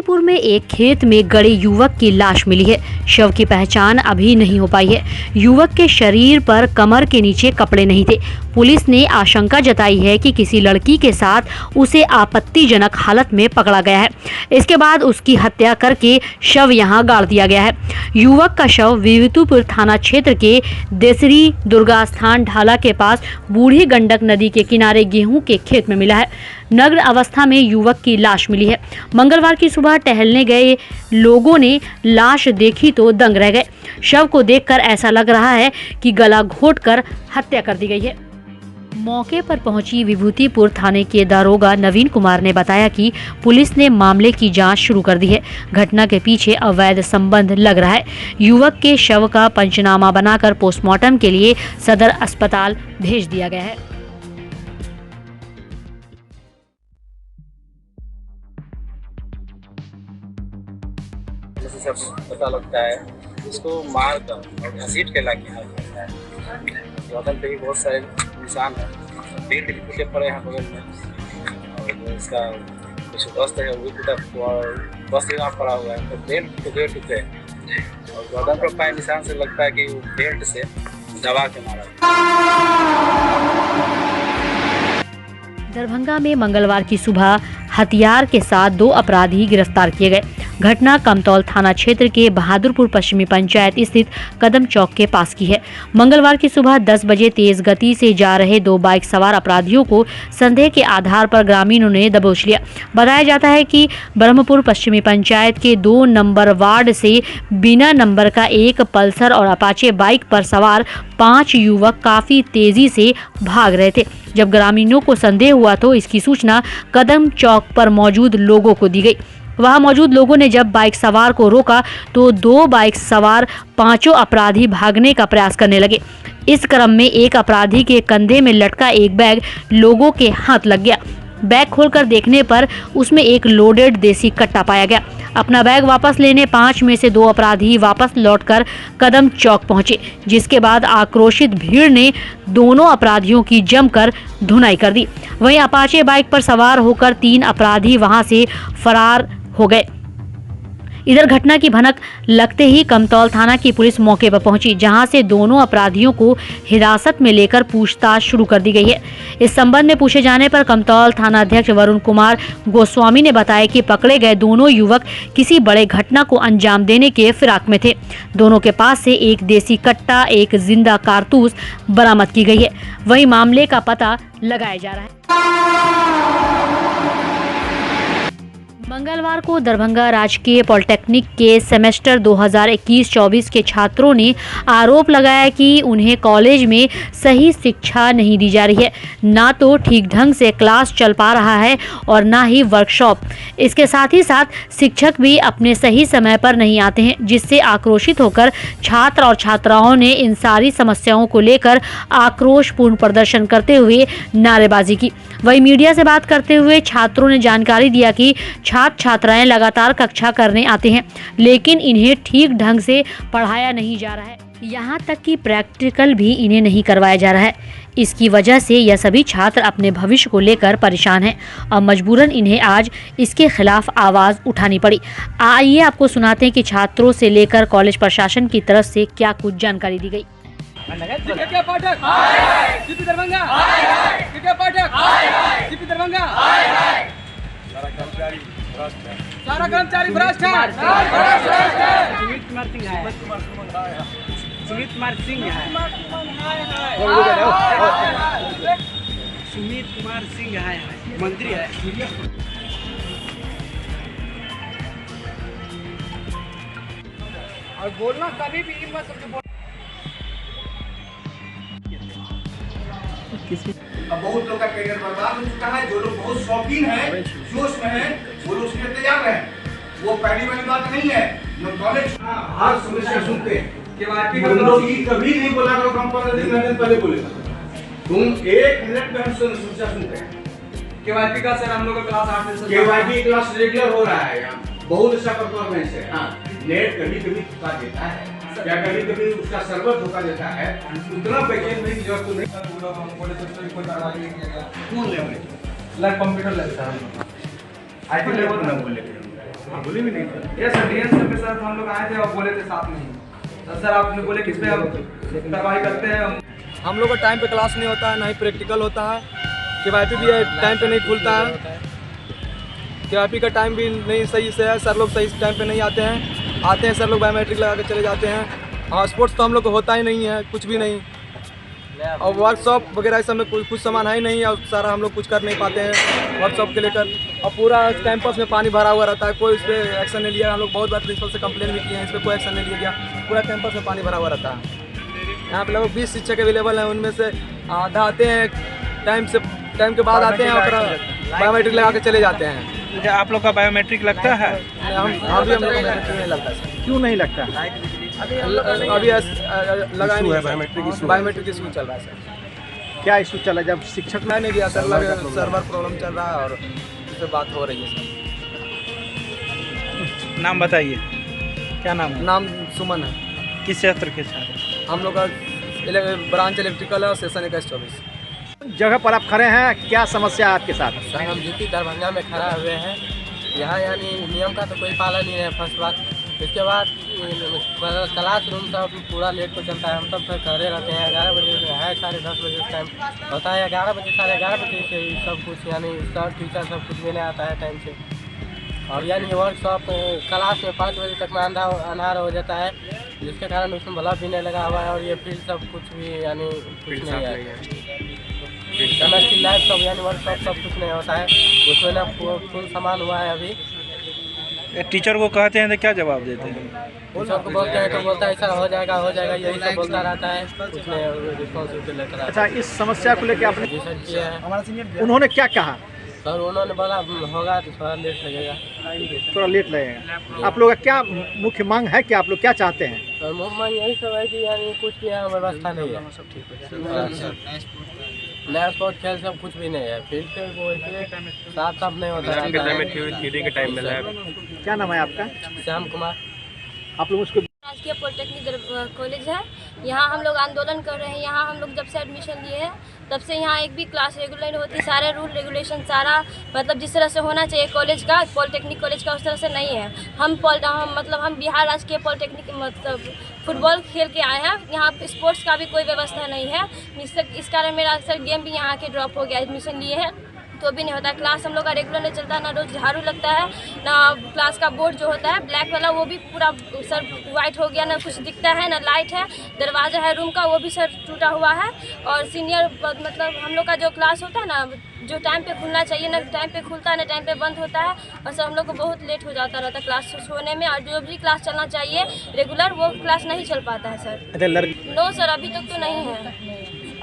विभूतिपुर में एक खेत में गड़े युवक की लाश मिली है। शव की पहचान अभी नहीं हो पाई है। युवक के शरीर पर कमर के नीचे कपड़े नहीं थे। पुलिस ने आशंका जताई है कि किसी लड़की के साथ उसे आपत्तिजनक हालत में पकड़ा गया है। इसके बाद उसकी हत्या करके शव यहां गाड़ दिया गया है। युवक का शव विभूतिपुर थाना क्षेत्र के देसरी दुर्गास्थान ढाला के पास बूढ़ी गंडक नदी के किनारे गेहूं के खेत में मिला है। नग्न अवस्था में युवक की लाश मिली है। मंगलवार की सुबह टहलने गए लोगों ने लाश देखी तो दंग रह गए। शव को देखकर ऐसा लग रहा है कि गला घोंटकर हत्या कर दी गई है। मौके पर पहुंची विभूतिपुर थाने के दारोगा नवीन कुमार ने बताया कि पुलिस ने मामले की जांच शुरू कर दी है। घटना के पीछे अवैध संबंध लग रहा है। युवक के शव का पंचनामा बनाकर पोस्टमार्टम के लिए सदर अस्पताल भेज दिया गया है। सब पता लगता है इसको मार कर और घसीट के लाके है। बदन पे भी बहुत सारे निशान है, पेट भी टूटे पड़े हैं बगल में, और इसका कुछ वस्त है वो भी टूटा वस्त यहाँ पड़ा हुआ है। तो बेल्ट टूटे और बदन पर पाए निशान से लगता है कि वो बेल्ट से दबा के मारा। दरभंगा में मंगलवार की सुबह हथियार के साथ 2 अपराधी गिरफ्तार किए गए। घटना कमतौल थाना क्षेत्र के बहादुरपुर पश्चिमी पंचायत स्थित कदम चौक के पास की है। मंगलवार की सुबह 10 बजे तेज गति से जा रहे 2 बाइक सवार अपराधियों को संदेह के आधार पर ग्रामीणों ने दबोच लिया। बताया जाता है कि ब्रह्मपुर पश्चिमी पंचायत के 2 नंबर वार्ड से बिना नंबर का एक पल्सर और अपाचे बाइक पर सवार 5 युवक काफी तेजी से भाग रहे थे। जब ग्रामीणों को संदेह हुआ तो इसकी सूचना कदम चौक पर मौजूद लोगों को दी गई। वहां मौजूद लोगों ने जब बाइक सवार को रोका तो 2 बाइक सवार 5 अपराधी भागने का प्रयास करने लगे। इस क्रम में एक अपराधी के कंधे में लटका एक बैग लोगों के हाथ लग गया। बैग खोलकर देखने पर उसमें एक लोडेड देसी कट्टा पाया गया। अपना बैग वापस लेने 5 में से 2 अपराधी वापस लौटकर कदम चौक पहुंचे, जिसके बाद आक्रोशित भीड़ ने दोनों अपराधियों की जमकर धुनाई कर दी। वहीं अपाचे बाइक पर सवार होकर 3 अपराधी वहां से फरार हो गए। इधर घटना की भनक लगते ही कमतौल थाना की पुलिस मौके पर पहुंची, जहां से दोनों अपराधियों को हिरासत में लेकर पूछताछ शुरू कर दी गई है। इस संबंध में पूछे जाने पर कमतौल थाना अध्यक्ष वरुण कुमार गोस्वामी ने बताया कि पकड़े गए दोनों युवक किसी बड़े घटना को अंजाम देने के फिराक में थे। दोनों के पास से एक देसी कट्टा, एक जिंदा कारतूस बरामद की गई है। वहीं मामले का पता लगाया जा रहा है। मंगलवार को दरभंगा राजकीय पॉलिटेक्निक के सेमेस्टर 2021-24 के छात्रों ने आरोप लगाया कि उन्हें कॉलेज में सही शिक्षा नहीं दी जा रही है। ना तो ठीक ढंग से क्लास चल पा रहा है और ना ही वर्कशॉप। इसके साथ ही साथ शिक्षक भी अपने सही समय पर नहीं आते हैं, जिससे आक्रोशित होकर छात्र और छात्राओं ने इन सारी समस्याओं को लेकर आक्रोशपूर्ण प्रदर्शन करते हुए नारेबाजी की। वहीं मीडिया से बात करते हुए छात्रों ने जानकारी दिया कि छात्राएं लगातार कक्षा करने आते हैं, लेकिन इन्हें ठीक ढंग से पढ़ाया नहीं जा रहा है। यहाँ तक कि प्रैक्टिकल भी इन्हें नहीं करवाया जा रहा है। इसकी वजह से यह सभी छात्र अपने भविष्य को लेकर परेशान हैं और मजबूरन इन्हें आज इसके खिलाफ आवाज़ उठानी पड़ी। आइए आपको सुनाते हैं कि छात्रों से लेकर कॉलेज प्रशासन की तरफ से क्या कुछ जानकारी दी गई। सारा कर्मचारी भ्रष्ट है। सुमित कुमार सिंह है। सुमित कुमार सिंह है, मंत्री है। और बोलना कभी भी मत अब बहुत लोग का करियर बर्बाद हो चुका है। जो लोग बहुत शौकीन है, जोश में है, वो लोग उसके तैयार है। वो पहली वाली बात नहीं है। कॉलेज हर समस्या सुनते हैं। कभी नहीं बोला करो, हम 15 दिन पहले बोले तुम 1 मिनट में हम समस्या सुनते हैं। केवाईपी का सर हम लोग का क्लास 8 से केवाईपी क्लास रेगुलर हो रहा है। बहुत अच्छा परफॉर्मेंस है। हाँ, नेट कभी कभी धोखा देता है, क्या कभी कभी उसका सर्वर धोखा देता है। उतना पैकेज नहीं की जरूरत नहीं। कौन लेवल? कंप्यूटर लेवल था, आईटी लेवल ना बोले। ये सर डीएन के साथ हम लोग आए थे और बोले थे साथ में ही। तो सर आपने बोले किस पे हम कार्रवाई करते हैं। हम लोग का टाइम पे क्लास नहीं होता है, ना ही प्रैक्टिकल होता है। केवाईपी भी टाइम पे नहीं खुलता है। केवाईपी का टाइम भी नहीं सही से है। सर लोग सही टाइम पे नहीं आते हैं सर लोग बायोमेट्रिक लगा के चले जाते हैं। हाँ, स्पोर्ट्स तो हम लोग को होता ही नहीं है, कुछ भी नहीं। और वर्कशॉप वगैरह इस समय कुछ सामान है ही नहीं, और सारा हम लोग कुछ कर नहीं पाते हैं वर्कशॉप के लेकर। और पूरा कैंपस में पानी भरा हुआ रहता है, कोई इस पर एक्शन नहीं लिया। हम लोग बहुत बार प्रिंसिपल से कंप्लेन भी किए हैं, इस पर कोई एक्शन नहीं लिया गया। पूरा कैंपस में पानी भरा हुआ रहता है। यहाँ पे लगभग 20 शिक्षक अवेलेबल हैं, उनमें से आधा आते हैं टाइम के बाद आते हैं और बायोमेट्रिक लगा के चले जाते हैं। आप लोग का बायोमेट्रिक लगता है? हम लोग का बायोमेट्रिक नहीं लगता है। क्यों नहीं लगता? अभी लगा नहीं है, बायोमेट्रिक इशू चल रहा है सर। क्या इशू चला जब शिक्षक मैं नहीं गया सर, सर्वर प्रॉब्लम चल रहा है और इससे बात हो रही है सर। नाम बताइए, क्या नाम है? नाम सुमन है। किस क्षेत्र के छात्र? हम लोग का ब्रांच इलेक्ट्रिकल है और सेशन 21-24। जगह पर आप खड़े हैं, क्या समस्या है आपके साथ? सर हम जीती दरभंगा में खड़ा हुए हैं। यहाँ यानी नियम का तो कोई पालन नहीं है फर्स्ट बात। इसके बाद क्लास रूम सब पूरा लेट को चलता है। हम सब खड़े रहते हैं 11 बजे है, 10:30 बजे टाइम होता है। 11 बजे 11:30 बजे से सब कुछ यानी सर टीचर सब कुछ मिलने आता है टाइम से। और यानी वर्कशॉप क्लास में 5 बजे तक में अनार हो जाता है, जिसके कारण उसमें बल्ब भी नहीं लगा हुआ है। और ये फील्ड सब कुछ भी यानी कुछ नहीं है। केमिस्ट्री लैब सब यानी वर्कशॉप सब कुछ नहीं होता है, उसमें ना फुल सामान हुआ है। अभी टीचर को कहते हैं तो क्या जवाब देते हैं? टीचर को बोलते हैं तो बोलता है सर हो जाएगा यही सब बोलता रहता है, कुछ नहीं रिस्पॉन्सिबिलिटी लेकर आता है। अच्छा, इस समस्या को लेकर आपने जी सर किया है। उन्होंने क्या कहा? सर उन्होंने बोला होगा तो थोड़ा लेट लगेगा। थोड़ा लेट लगेगा। आप लोग का क्या मुख्य मांग है, क्या आप लोग क्या चाहते हैं? सर मुंबई यही सब है कि यानी कुछ भी यहाँ व्यवस्था नहीं है। नया स्पोर्ट खेल सब कुछ भी नहीं है। फील्ड पे वो साफ साफ नहीं होता है। क्या नाम है आपका? श्याम कुमार। आप लोग उसको राजकीय पॉलिटेक्निक कॉलेज है, यहाँ हम लोग आंदोलन कर रहे हैं। यहाँ हम लोग जब से एडमिशन लिए हैं तब से यहाँ एक भी क्लास रेगुलर होती, सारे रूल रेगुलेशन सारा मतलब जिस तरह से होना चाहिए कॉलेज का, पॉलिटेक्निक कॉलेज का, उस तरह से नहीं है। हम बिहार राजकीय पॉलिटेक्निक मतलब फुटबॉल खेल के आए हैं। यहाँ स्पोर्ट्स का भी कोई व्यवस्था नहीं है। इस कारण मेरा अक्सर गेम भी यहाँ के ड्रॉप हो गया। एडमिशन लिए हैं तो भी नहीं होता। क्लास हम लोग का रेगुलर नहीं चलता, ना रोज़ झाड़ू लगता है, ना क्लास का बोर्ड जो होता है ब्लैक वाला वो भी पूरा सर वाइट हो गया, ना कुछ दिखता है, ना लाइट है। दरवाज़ा है रूम का वो भी सर टूटा हुआ है। और सीनियर मतलब हम लोग का जो क्लास होता है ना, जो टाइम पे खुलना चाहिए ना टाइम पे खुलता है, ना टाइम पे बंद होता है। और सर हम लोग को बहुत लेट हो जाता रहता है क्लास होने में। और जो भी क्लास चलना चाहिए रेगुलर वो क्लास नहीं चल पाता है सर। नो सर अभी तक तो नहीं है।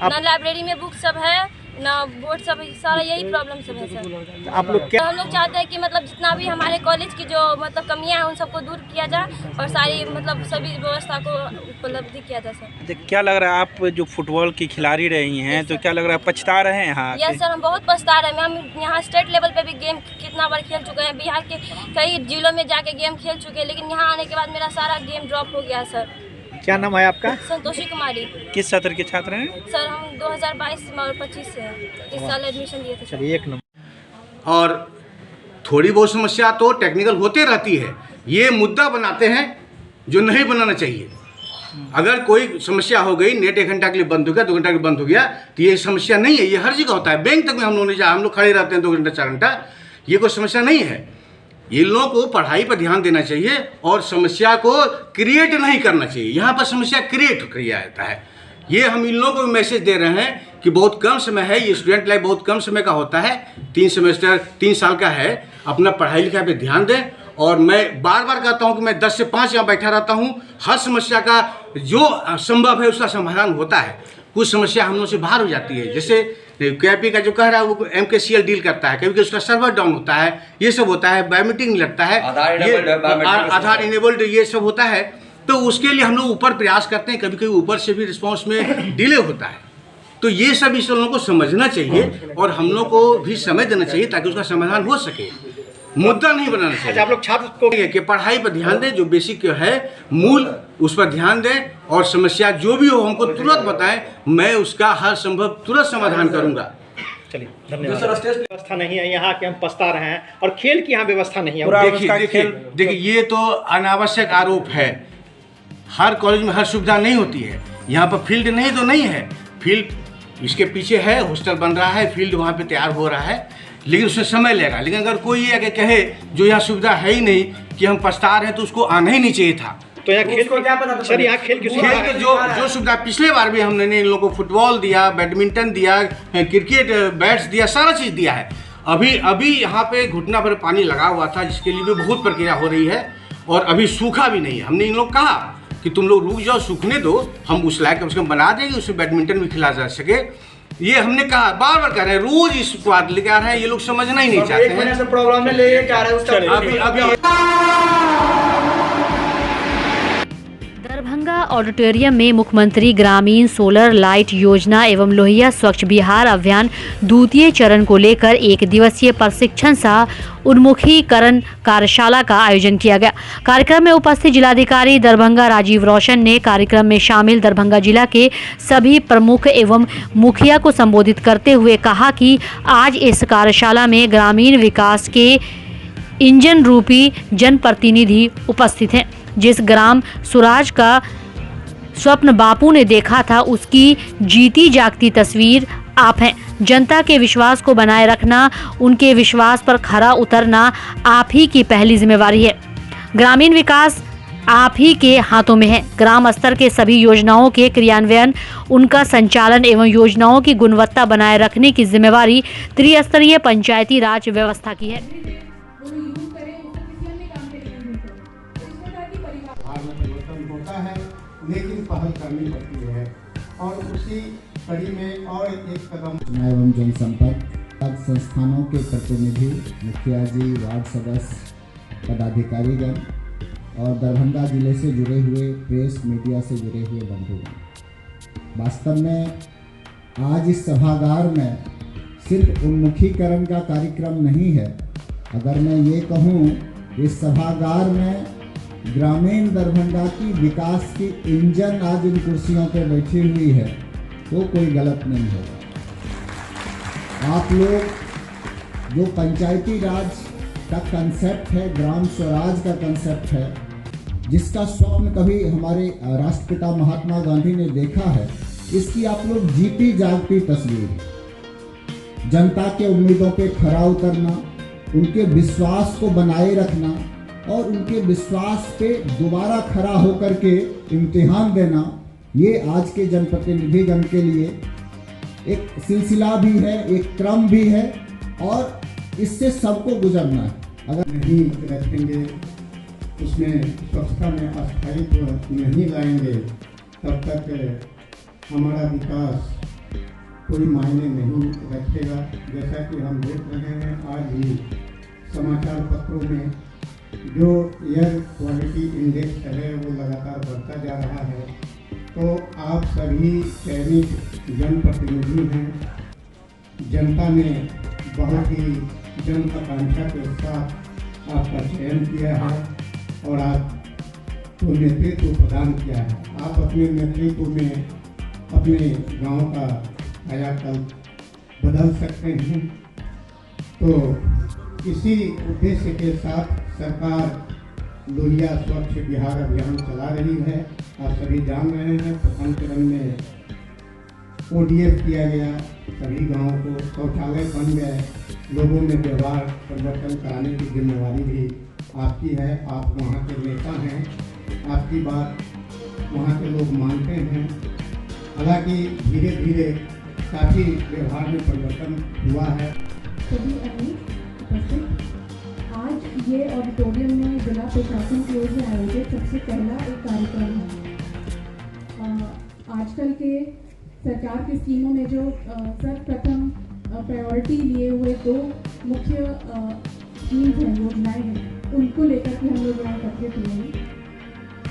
ना लाइब्रेरी में बुक सब है, ना बोर्ड सब, सारा यही प्रॉब्लम सब है सर। आप लोग क्या हम लोग चाहते हैं कि मतलब जितना भी हमारे कॉलेज की जो मतलब कमियां हैं उन सबको दूर किया जाए और सारी मतलब सभी व्यवस्था को उपलब्धि किया जाए सर। क्या लग रहा है, आप जो फुटबॉल की खिलाड़ी रही हैं तो क्या लग रहा है, पछता रहे हैं यहाँ? यस सर हम बहुत पछता रहे हैं। हम यहाँ स्टेट लेवल पे भी गेम कितना बार खेल चुके हैं, बिहार के कई जिलों में जाके गेम खेल चुके हैं, लेकिन यहाँ आने के बाद मेरा सारा गेम ड्रॉप हो गया सर। क्या नाम है आपका? संतोषी कुमारी। किस सत्र के छात्र हैं? सर हम 2022 और 25 से हैं, इस साल एडमिशन लिए थे। चलिए, एक नंबर। और थोड़ी बहुत समस्या तो टेक्निकल होते रहती है। ये मुद्दा बनाते हैं जो नहीं बनाना चाहिए। अगर कोई समस्या हो गई, नेट 1 घंटा के लिए बंद हो गया, 2 घंटा के लिए बंद हो गया, तो ये समस्या नहीं है। ये हर जगह होता है। बैंक तक में हम लोग खड़े रहते हैं 2 घंटा 4 घंटा, ये कोई समस्या नहीं है। इन लोगों को पढ़ाई पर ध्यान देना चाहिए और समस्या को क्रिएट नहीं करना चाहिए। यहाँ पर समस्या क्रिएट किया जाता है। ये हम इन लोगों को मैसेज दे रहे हैं कि बहुत कम समय है, ये स्टूडेंट लाइफ बहुत कम समय का होता है, 3 सेमेस्टर 3 साल का है। अपना पढ़ाई लिखाई पे ध्यान दें। और मैं बार बार कहता हूँ कि मैं 10 से 5 यहाँ बैठा रहता हूँ। हर समस्या का जो संभव है उसका समाधान होता है। कुछ समस्या हम लोग से बाहर हो जाती है, जैसे केपी का जो कह रहा है वो MKCL डील करता है, कभी उसका सर्वर डाउन होता है, ये सब होता है, बायोमेट्रिक नहीं लगता है, आधार इनेबल्ड ये सब होता है। तो उसके लिए हम लोग ऊपर प्रयास करते हैं, कभी कभी ऊपर से भी रिस्पांस में डिले होता है। तो ये सब इस लोगों को समझना चाहिए और हम लोग को भी समय देना चाहिए ताकि उसका समाधान हो सके। मुद्दा नहीं बनाना चाहिए। अच्छा, आप लोग छात्र को कि पढ़ाई पर ध्यान दें, जो बेसिक है मूल उस पर ध्यान दें और समस्या जो भी हो हमको तुरंत बताएं, मैं उसका हर संभव तुरंत समाधान करूंगा। चलिए जो धन्यवाद। सर स्टेज व्यवस्था नहीं है यहाँ के, हम पछता रहे हैं, और खेल की यहाँ व्यवस्था नहीं है। देखिए ये तो अनावश्यक आरोप है। हर कॉलेज में हर सुविधा नहीं होती है। यहाँ पर फील्ड नहीं तो नहीं है, फील्ड इसके पीछे है, हॉस्टल बन रहा है, फील्ड वहाँ पे तैयार हो रहा है, लेकिन उसमें समय लगेगा। लेकिन अगर कोई ये आके कहे जो यहाँ सुविधा है ही नहीं कि हम पछता रहे हैं, तो उसको आना ही नहीं चाहिए था। तो यहाँ खेल उसको क्या पता था? सर, यहाँ खेल की सुविधा है। जो सुविधा पिछले बार भी हमने इन लोगों को फुटबॉल दिया, बैडमिंटन दिया, क्रिकेट बैट्स दिया, सारा चीज़ दिया है। अभी यहाँ पे घुटना भर पानी लगा हुआ था, जिसके लिए भी बहुत प्रक्रिया हो रही है, और अभी सूखा भी नहीं है। हमने इन लोग कहा कि तुम लोग रुक जाओ, सूखने दो, हम उस लायक कम से कम बना देंगे, उसमें बैडमिंटन भी खिला जा सके। ये हमने कहा, बार बार कह रहे हैं, रोज इस बात लेके आ रहे हैं, ये लोग समझना ही नहीं चाहते एक महीने हैं। से प्रॉब्लम में ले के आ रहे हैं उसका अभी दरभंगा ऑडिटोरियम में मुख्यमंत्री ग्रामीण सोलर लाइट योजना एवं लोहिया स्वच्छ बिहार अभियान द्वितीय चरण को लेकर एक दिवसीय प्रशिक्षण सह उन्मुखीकरण कार्यशाला का आयोजन किया गया। कार्यक्रम में उपस्थित जिलाधिकारी दरभंगा राजीव रोशन ने कार्यक्रम में शामिल दरभंगा जिला के सभी प्रमुख एवं मुखिया को संबोधित करते हुए कहा कि आज इस कार्यशाला में ग्रामीण विकास के इंजन रूपी जनप्रतिनिधि उपस्थित हैं। जिस ग्राम स्वराज का स्वप्न बापू ने देखा था, उसकी जीती जागती तस्वीर आप हैं। जनता के विश्वास को बनाए रखना, उनके विश्वास पर खरा उतरना आप ही की पहली जिम्मेवारी है। ग्रामीण विकास आप ही के हाथों में है। ग्राम स्तर के सभी योजनाओं के क्रियान्वयन, उनका संचालन एवं योजनाओं की गुणवत्ता बनाए रखने की जिम्मेवारी त्रिस्तरीय पंचायती राज व्यवस्था की है। परिवर्तन होता है, लेकिन पहल करनी पड़ती है, और उसी कड़ी में और एक कदम एवं जनसंपर्क संस्थानों के प्रतिनिधि, मुखिया जी, वार्ड सदस्य, पदाधिकारीगण और दरभंगा जिले से जुड़े हुए प्रेस मीडिया से जुड़े हुए बंधुगण, वास्तव में आज इस सभागार में सिर्फ उन्मुखीकरण का कार्यक्रम नहीं है। अगर मैं ये कहूँ, इस सभागार में ग्रामीण दरभंगा की विकास की इंजन आज इन कुर्सियों पर बैठी हुई है, तो कोई गलत नहीं होगा। आप लोग जो पंचायती राज का कंसेप्ट है, ग्राम स्वराज का कंसेप्ट है, जिसका स्वप्न कभी हमारे राष्ट्रपिता महात्मा गांधी ने देखा है, इसकी आप लोग जीती जागती तस्वीर, जनता के उम्मीदों पे खरा उतरना, उनके विश्वास को बनाए रखना और उनके विश्वास पे दोबारा खरा होकर के इम्तिहान देना, ये आज के जनप्रतिनिधिगण के लिए एक सिलसिला भी है, एक क्रम भी है, और इससे सबको गुजरना है। अगर नहीं रखेंगे, उसमें स्वच्छता में अस्थायित्व नहीं लाएंगे, तब तक हमारा विकास कोई मायने नहीं रखेगा। जैसा कि हम देख रहे हैं, आज भी समाचार पत्रों में जो एयर क्वालिटी इंडेक्स है वो लगातार बढ़ता जा रहा है। तो आप सभी चयनित जनप्रतिनिधि हैं, जनता ने बहुत ही जन आकांक्षा के साथ आपका चयन किया है और आपको नेतृत्व प्रदान किया है। आप अपने नेतृत्व में अपने गांव का कायाकल्प बदल सकते हैं। तो इसी उद्देश्य के साथ सरकार लोहिया स्वच्छ बिहार अभियान चला रही है। आप सभी जान रहे हैं, प्रथम चरण में ODF किया गया, सभी गांवों को शौचालय बन गए, लोगों में व्यवहार परिवर्तन कराने की जिम्मेवारी भी आपकी है। आप वहाँ के नेता हैं, आपकी बात वहाँ के लोग मानते हैं। हालांकि धीरे धीरे काफ़ी व्यवहार में परिवर्तन हुआ है। सभी उपस्थित, आज ये ऑडिटोरियम में जिला प्रशासन की ओर से आयोजित सबसे पहला एक कार्यक्रम है। आजकल के सरकार की स्कीमों में जो सर्वप्रथम प्रायोरिटी लिए हुए दो मुख्य स्कीम्स हैं, योजनाएं हैं, उनको लेकर के हम लोग यहाँ एकत्रित हुए हैं,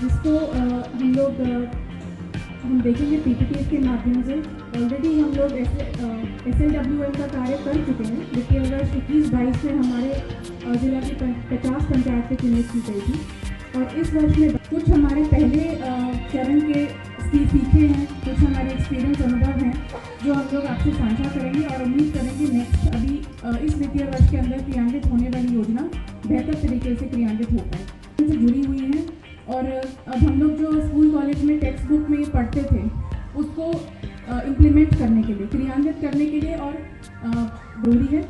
जिसको हम देखेंगे PPTs के माध्यम से। ऑलरेडी हम लोग SLWM का कार्य कर चुके हैं। देखिए, अगर 21-22 में हमारे जिला की 50 पंचायतें चिन्हित की गई थी, और इस वर्ष में कुछ हमारे पहले चरण के सीखे हैं, कुछ हमारे एक्सपीरियंस अनुभव हैं जो हम लोग आपसे साझा करेंगे और उम्मीद करेंगे नेक्स्ट अभी इस वित्तीय वर्ष के अंदर क्रियान्वित होने वाली योजना बेहतर तरीके से क्रियान्वित हो पाए से जुड़ी हुई हैं। और अब हम लोग जो स्कूल कॉलेज में टेक्स्ट बुक में पढ़ते थे उसको इम्प्लीमेंट करने के लिए, क्रियान्वित करने के लिए और जरूरी है,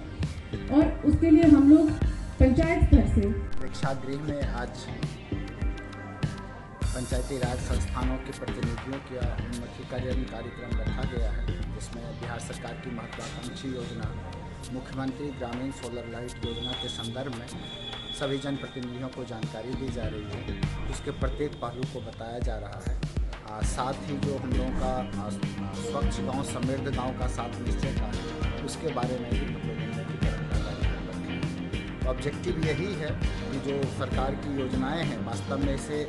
और उसके लिए हम लोग पंचायत स्तर से प्रेक्षागृह में आज पंचायती राज संस्थानों के प्रतिनिधियों का उन्मुखीकरण कार्यक्रम रखा गया है, जिसमें बिहार सरकार की महत्वाकांक्षी योजना मुख्यमंत्री ग्रामीण सोलर लाइट योजना के संदर्भ में सभी जनप्रतिनिधियों को जानकारी दी जा रही है। उसके प्रत्येक पहलू को बताया जा रहा है। साथ ही जो हम लोगों का स्वच्छ गांव समृद्ध गांव का 7 निश्चय का है, उसके बारे में भी हम लोग उन्मुखीकरण का कार्यक्रम रखेंगे। ऑब्जेक्टिव यही है कि जो सरकार की योजनाएं हैं वास्तव में इसे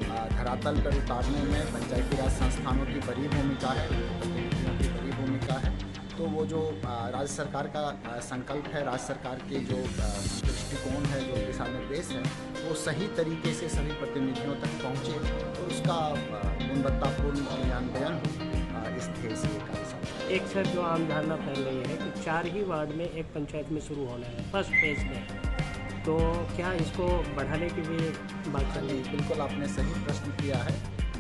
धरातल पर उतारने में पंचायती राज संस्थानों की बड़ी भूमिका है, प्रतिनिधियों की बड़ी भूमिका है। तो वो जो राज्य सरकार का संकल्प है, राज्य सरकार के जो दृष्टिकोण है, जो दिशा निर्देश है, वो सही तरीके से सभी प्रतिनिधियों तक पहुँचे तो उसका गुणवत्तापूर्ण क्रियान्वयन इस ध्येय से कार्य। एक सर जो आम धारणा फैल रही है कि 4 ही वार्ड में एक पंचायत में शुरू होना है फर्स्ट फेज में, तो क्या इसको बढ़ाने की भी बात चल रही है? बिल्कुल आपने सही प्रश्न किया है।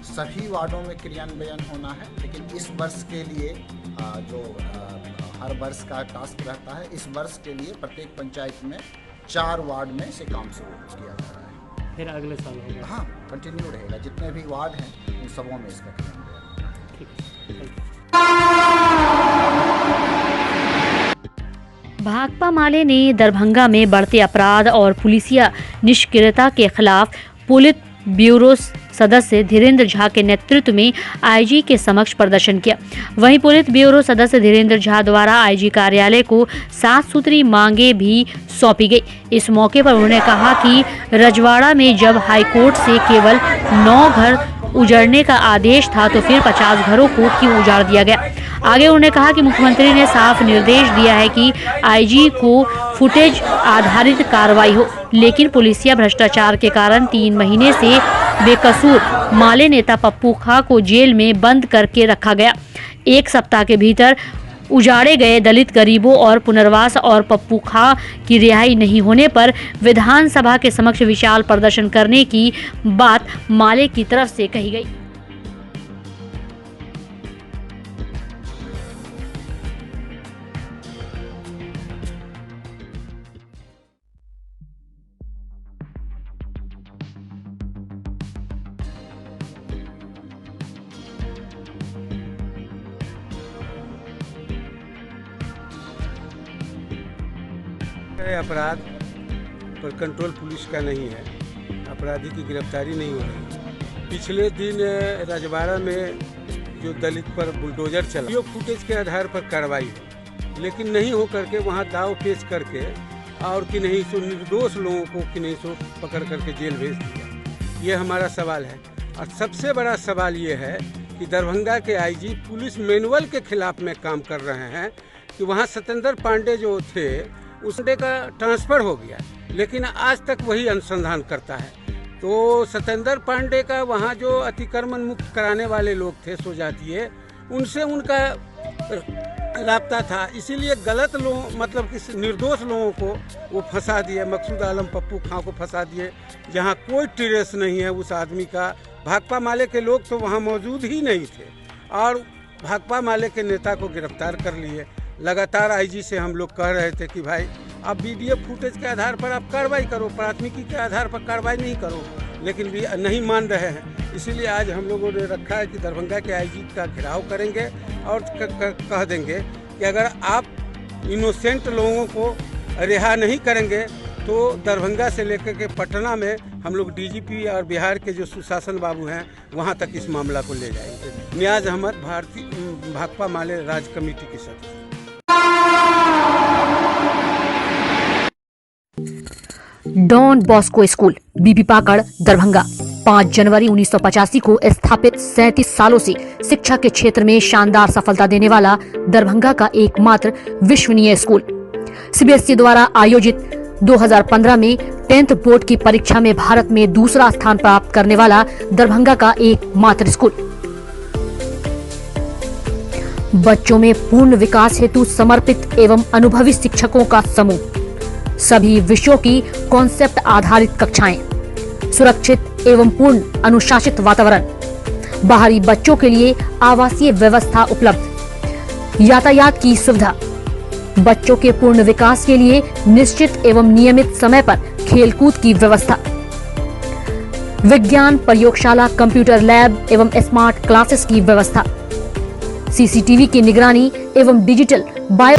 सभी वार्डों में क्रियान्वयन होना है, लेकिन इस वर्ष के लिए जो हर वर्ष का टास्क रहता है, इस वर्ष के लिए प्रत्येक पंचायत में 4 वार्ड में से काम शुरू किया जा रहा है। फिर अगले साल होगा? हाँ, कंटिन्यू रहेगा। जितने भी वार्ड हैं उन सबों में इसका क्रियान्वयन। ठीक है। भाकपा माले ने दरभंगा में बढ़ते अपराध और पुलिसिया निष्क्रियता के खिलाफ पुलिस ब्यूरो सदस्य धीरेन्द्र झा के नेतृत्व में आईजी के समक्ष प्रदर्शन किया। वहीं पुलिस ब्यूरो सदस्य धीरेन्द्र झा द्वारा आईजी कार्यालय को 7 सूत्री मांगे भी सौंपी गई। इस मौके पर उन्होंने कहा कि रजवाड़ा में जब हाईकोर्ट से केवल 9 घर उजाड़ने का आदेश था तो फिर 50 घरों को क्यों उजाड़ दिया गया। आगे उन्होंने कहा कि मुख्यमंत्री ने साफ निर्देश दिया है कि आईजी को फुटेज आधारित कार्रवाई हो, लेकिन पुलिसिया भ्रष्टाचार के कारण 3 महीने से बेकसूर माले नेता पप्पू खां को जेल में बंद करके रखा गया। 1 सप्ताह के भीतर उजाड़े गए दलित गरीबों और पुनर्वास और पप्पू खां की रिहाई नहीं होने पर विधानसभा के समक्ष विशाल प्रदर्शन करने की बात माले की तरफ से कही गई। अपराध पर कंट्रोल पुलिस का नहीं है, अपराधी की गिरफ्तारी नहीं हो रही। पिछले दिन रजवाड़ा में जो दलित पर बुलडोजर चला, वीडियो फुटेज के आधार पर कार्रवाई हो, लेकिन नहीं हो करके वहां दाव पेश करके और कि नहीं सो निर्दोष लोगों को कि नहीं सो पकड़ करके जेल भेज दिया। ये हमारा सवाल है। और सबसे बड़ा सवाल ये है कि दरभंगा के आईजी पुलिस मैनुअल के खिलाफ में काम कर रहे हैं कि वहाँ सत्येंद्र पांडे जो थे उसके का ट्रांसफ़र हो गया, लेकिन आज तक वही अनुसंधान करता है। तो सत्येंद्र पांडे का वहाँ जो अतिक्रमण मुक्त कराने वाले लोग थे सो जातीय, उनसे उनका राब्ता था, इसीलिए गलत लोग मतलब कि निर्दोष लोगों को वो फंसा दिए। मकसूद आलम पप्पू खां को फंसा दिए, जहाँ कोई ट्रेस नहीं है उस आदमी का। भाकपा माले के लोग तो वहाँ मौजूद ही नहीं थे और भाकपा माले के नेता को गिरफ्तार कर लिए। लगातार आईजी से हम लोग कह रहे थे कि भाई आप वीडियो फुटेज के आधार पर आप कार्रवाई करो, प्राथमिकी के आधार पर कार्रवाई नहीं करो, लेकिन भी नहीं मान रहे हैं। इसीलिए आज हम लोगों ने रखा है कि दरभंगा के आईजी का घेराव करेंगे और कह देंगे कि अगर आप इनोसेंट लोगों को रिहा नहीं करेंगे तो दरभंगा से लेकर के पटना में हम लोग डीजीपी और बिहार के जो सुशासन बाबू हैं वहाँ तक इस मामला को ले जाएंगे। नियाज अहमद, भाकपा माले राज्य कमेटी के सदस्य। डॉन बॉस्को स्कूल बीबी पाकड़ दरभंगा 5 जनवरी 1985 को स्थापित 37 सालों से शिक्षा के क्षेत्र में शानदार सफलता देने वाला दरभंगा का एकमात्र विश्वसनीय स्कूल। सीबीएसई द्वारा आयोजित 2015 में 10th बोर्ड की परीक्षा में भारत में दूसरा स्थान प्राप्त करने वाला दरभंगा का एकमात्र स्कूल। बच्चों में पूर्ण विकास हेतु समर्पित एवं अनुभवी शिक्षकों का समूह, सभी विषयों की कॉन्सेप्ट आधारित कक्षाएं, सुरक्षित एवं पूर्ण अनुशासित वातावरण, बाहरी बच्चों के लिए आवासीय व्यवस्था उपलब्ध, यातायात की सुविधा, बच्चों के पूर्ण विकास के लिए निश्चित एवं नियमित समय पर खेलकूद की व्यवस्था, विज्ञान प्रयोगशाला, कंप्यूटर लैब एवं स्मार्ट क्लासेस की व्यवस्था, सीसीटीवी की निगरानी एवं डिजिटल बायो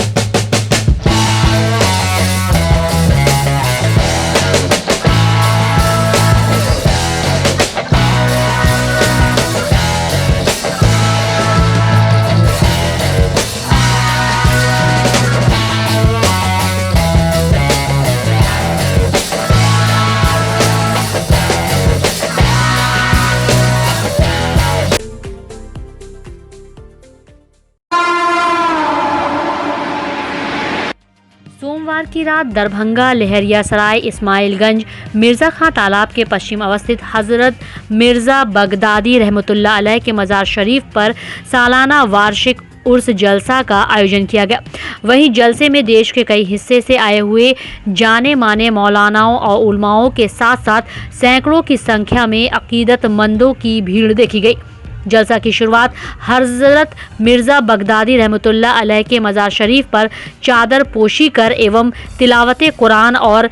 सोमवार की रात दरभंगा लहरियासराय इस्माइलगंज मिर्जा खां तालाब के पश्चिम अवस्थित हजरत मिर्जा बगदादी रहमतुल्लाह अलैह के मज़ार शरीफ पर सालाना वार्षिक उर्स जलसा का आयोजन किया गया। वहीं जलसे में देश के कई हिस्से से आए हुए जाने माने मौलानाओं और उलमाओं के साथ साथ सैकड़ों की संख्या में अकीदतमंदों की भीड़ देखी गई। जलसा की शुरुआत हजरत मिर्जा बगदादी रहमतुल्लाह अलैह के मज़ार शरीफ पर चादर पोशी कर एवं तिलावत कुरान और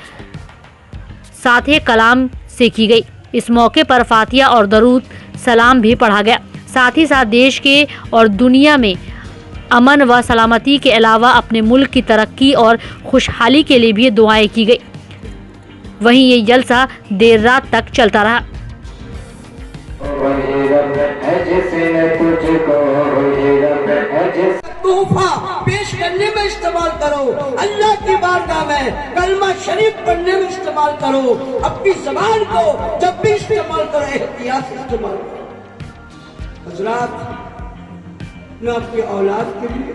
साथे कलाम से की गई। इस मौके पर फातिहा और दरूद सलाम भी पढ़ा गया। साथ ही साथ देश के और दुनिया में अमन व सलामती के अलावा अपने मुल्क की तरक्की और खुशहाली के लिए भी दुआएं की गई। वहीं ये जलसा देर रात तक चलता रहा। तोहफा पेश करने में इस्तेमाल करो, अल्लाह की बारगाह में कलमा शरीफ पढ़ने में इस्तेमाल करो। अपनी ज़बान को जब भी इस्तेमाल करो एहतियात से इस्तेमाल करो। हज़रात, न आपके औलाद के लिए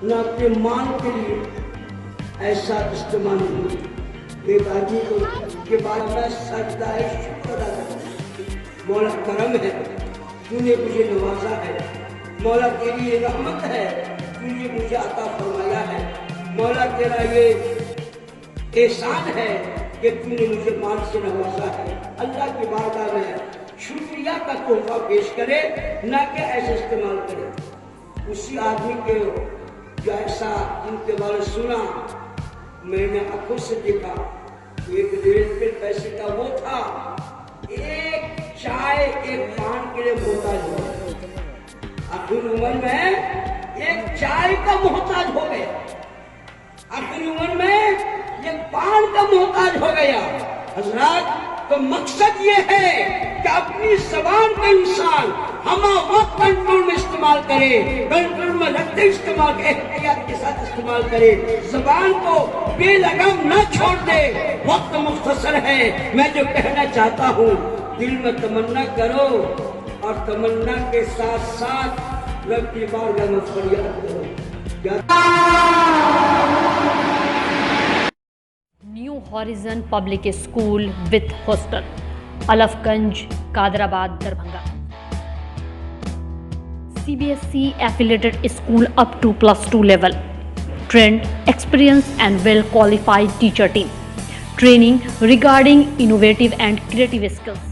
न आपके माल के लिए ऐसा इस्तेमाल नहीं। एक आदमी को के बाद में सजदा शुक्र अदा करता है। मौला करम है, तूने मुझे नवाजा है। मौला तेरी ये रहमत है, तूने मुझे अता फरमाया है। मौला तेरा ये एहसान है कि तूने मुझे माल से नवाजा है। अल्लाह की बारगाह में शुक्रिया का तोहफा पेश करे, न कि ऐसे इस्तेमाल करे। उसी आदमी के जो ऐसा जिनके बारे सुना, मैंने आंखों से देखा, एक डेढ़ पैसे का वो था, एक चाय एक पान के लिए मोहताज हो गया। आखिरी उम्र में एक चाय का मोहताज हो गया, आखिरी उम्र में एक पान का मोहताज हो गया। हजरात, तो मकसद ये है कि अपनी ज़बान का इंसान हम वक्त कंट्रोल में इस्तेमाल करे, कंट्रोल में रखते इस्तेमाल करे, एहतियात के साथ इस्तेमाल करे। ज़बान को बेलगाम न छोड़ दे। वक्त मुख्तसर है। मैं जो कहना चाहता हूँ, दिल में तमन्ना करो और तमन्ना के साथ साथ रब की बारगाह में फरियाद करो। New horizon public school with hostel, Alafganj, Kadrabad, Darbhanga. CBSE affiliated school up to +2 level. Trained, experienced and well qualified teacher team. Training regarding innovative and creative skills.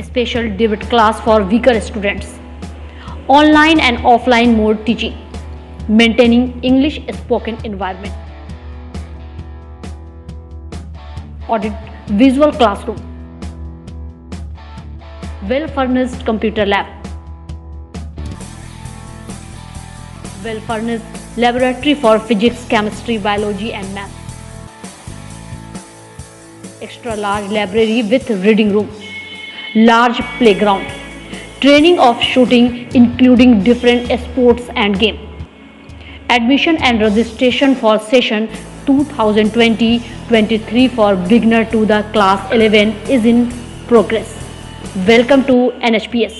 Special debate class for weaker students. Online and offline mode teaching. Maintaining English spoken environment. Audit visual classroom. Well furnished computer lab. Well furnished laboratory for physics, chemistry, biology and math. Extra large library with reading room. Large playground. Training of shooting including different sports and game. Admission and registration for session 2020-23 for beginner to the class 11 is in progress. Welcome to NHPS.